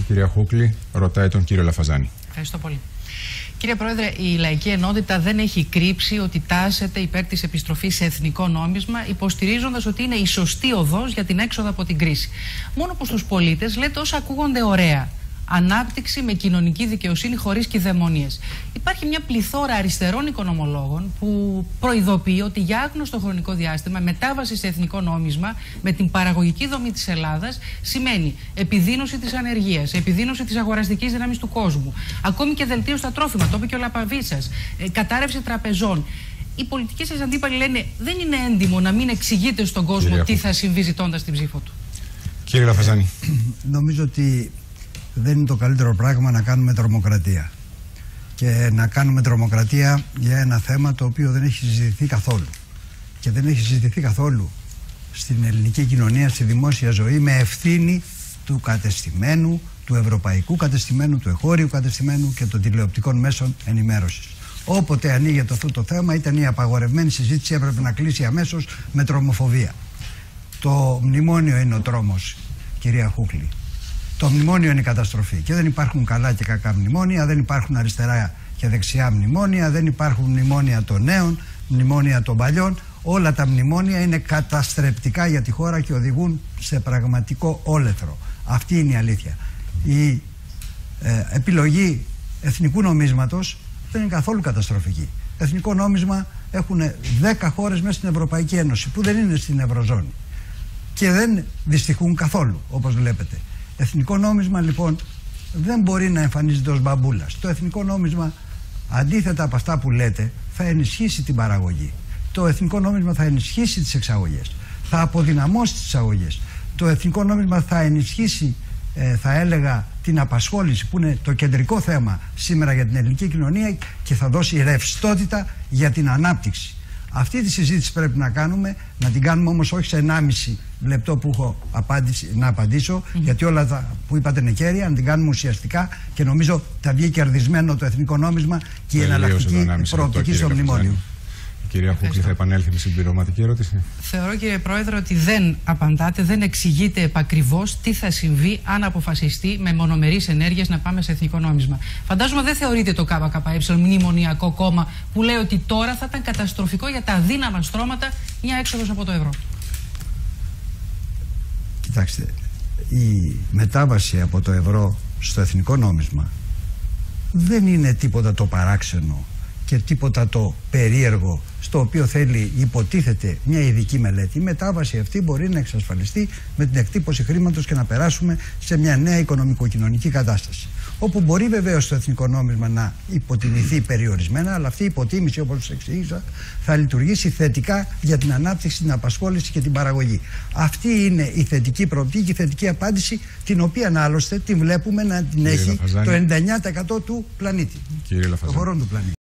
κυρία Χούκλη ρωτάει τον κύριο Λαφαζάνη. Ευχαριστώ πολύ. Κύριε Πρόεδρε, η Λαϊκή Ενότητα δεν έχει κρύψει ότι τάσεται υπέρ της επιστροφής σε εθνικό νόμισμα, υποστηρίζοντας ότι είναι η σωστή οδός για την έξοδο από την κρίση. Μόνο που στους πολίτες λέτε όσα ακούγονται ωραία. Ανάπτυξη με κοινωνική δικαιοσύνη χωρίς κηδαιμονίες. Υπάρχει μια πληθώρα αριστερών οικονομολόγων που προειδοποιεί ότι για άγνωστο χρονικό διάστημα μετάβαση σε εθνικό νόμισμα με την παραγωγική δομή της Ελλάδας σημαίνει επιδείνωση της ανεργίας, επιδείνωση της αγοραστικής δύναμης του κόσμου, ακόμη και δελτίωση στα τρόφιμα, το είπε και ο Λαπαβίτσας, κατάρρευση τραπεζών. Οι πολιτικοί σας αντίπαλοι λένε δεν είναι έντιμο να μην εξηγείτε στον κόσμο τι θα συμβεί ζητώντας την ψήφο του. Κύριε Λαφαζάνη. Νομίζω ότι δεν είναι το καλύτερο πράγμα να κάνουμε τρομοκρατία. Και να κάνουμε τρομοκρατία για ένα θέμα το οποίο δεν έχει συζητηθεί καθόλου. Και δεν έχει συζητηθεί καθόλου στην ελληνική κοινωνία, στη δημόσια ζωή, με ευθύνη του κατεστημένου, του ευρωπαϊκού κατεστημένου, του εγχώριου κατεστημένου και των τηλεοπτικών μέσων ενημέρωσης. Όποτε ανοίγεται αυτό το θέμα, ήταν η απαγορευμένη συζήτηση, έπρεπε να κλείσει αμέσως με τρομοφοβία. Το μνημόνιο είναι ο τρόμος, κυρία Χούκλη. Το μνημόνιο είναι η καταστροφή και δεν υπάρχουν καλά και κακά μνημόνια, δεν υπάρχουν αριστερά και δεξιά μνημόνια, δεν υπάρχουν μνημόνια των νέων, μνημόνια των παλιών. Όλα τα μνημόνια είναι καταστρεπτικά για τη χώρα και οδηγούν σε πραγματικό όλεθρο. Αυτή είναι η αλήθεια. Η επιλογή εθνικού νομίσματος δεν είναι καθόλου καταστροφική. Εθνικό νόμισμα έχουν 10 χώρες μέσα στην Ευρωπαϊκή Ένωση που δεν είναι στην Ευρωζώνη και δεν δυστυχούν καθόλου, όπως βλέπετε. Εθνικό νόμισμα λοιπόν δεν μπορεί να εμφανίζεται ως μπαμπούλας. Το εθνικό νόμισμα, αντίθετα από αυτά που λέτε, θα ενισχύσει την παραγωγή. Το εθνικό νόμισμα θα ενισχύσει τις εξαγωγές, θα αποδυναμώσει τις εξαγωγές. Το εθνικό νόμισμα θα ενισχύσει, θα έλεγα, την απασχόληση που είναι το κεντρικό θέμα σήμερα για την ελληνική κοινωνία και θα δώσει ρευστότητα για την ανάπτυξη. Αυτή τη συζήτηση πρέπει να κάνουμε, να την κάνουμε όμως όχι σε 1,5 λεπτό που έχω να απαντήσω, γιατί όλα τα που είπατε είναι κέρια, να την κάνουμε ουσιαστικά και νομίζω θα βγει κερδισμένο το εθνικό νόμισμα και η εναλλακτική προοπτική στο μνημόνιο. Κυρία Χούκλη, θα επανέλθει με συμπληρωματική ερώτηση. Θεωρώ, κύριε Πρόεδρε, ότι δεν απαντάτε, δεν εξηγείτε επακριβώς τι θα συμβεί αν αποφασιστεί με μονομερείς ενέργειες να πάμε σε εθνικό νόμισμα. Φαντάζομαι δεν θεωρείτε το ΚΚΕ μνημονιακό κόμμα που λέει ότι τώρα θα ήταν καταστροφικό για τα αδύναμα στρώματα μια έξοδος από το ευρώ. Κοιτάξτε, η μετάβαση από το ευρώ στο εθνικό νόμισμα δεν είναι τίποτα το παράξενο και τίποτα το περίεργο στο οποίο θέλει, υποτίθεται, μια ειδική μελέτη. Η μετάβαση αυτή μπορεί να εξασφαλιστεί με την εκτύπωση χρήματος και να περάσουμε σε μια νέα οικονομικο-κοινωνική κατάσταση. Όπου μπορεί βεβαίως το εθνικό νόμισμα να υποτιμηθεί περιορισμένα, αλλά αυτή η υποτίμηση, όπως σας εξήγησα, θα λειτουργήσει θετικά για την ανάπτυξη, την απασχόληση και την παραγωγή. Αυτή είναι η θετική προοπτική και η θετική απάντηση, την οποία άλλωστε την βλέπουμε να την έχει το 99% του πλανήτη. Κύριε Λαφαζάνη. Των χωρών του πλανήτη.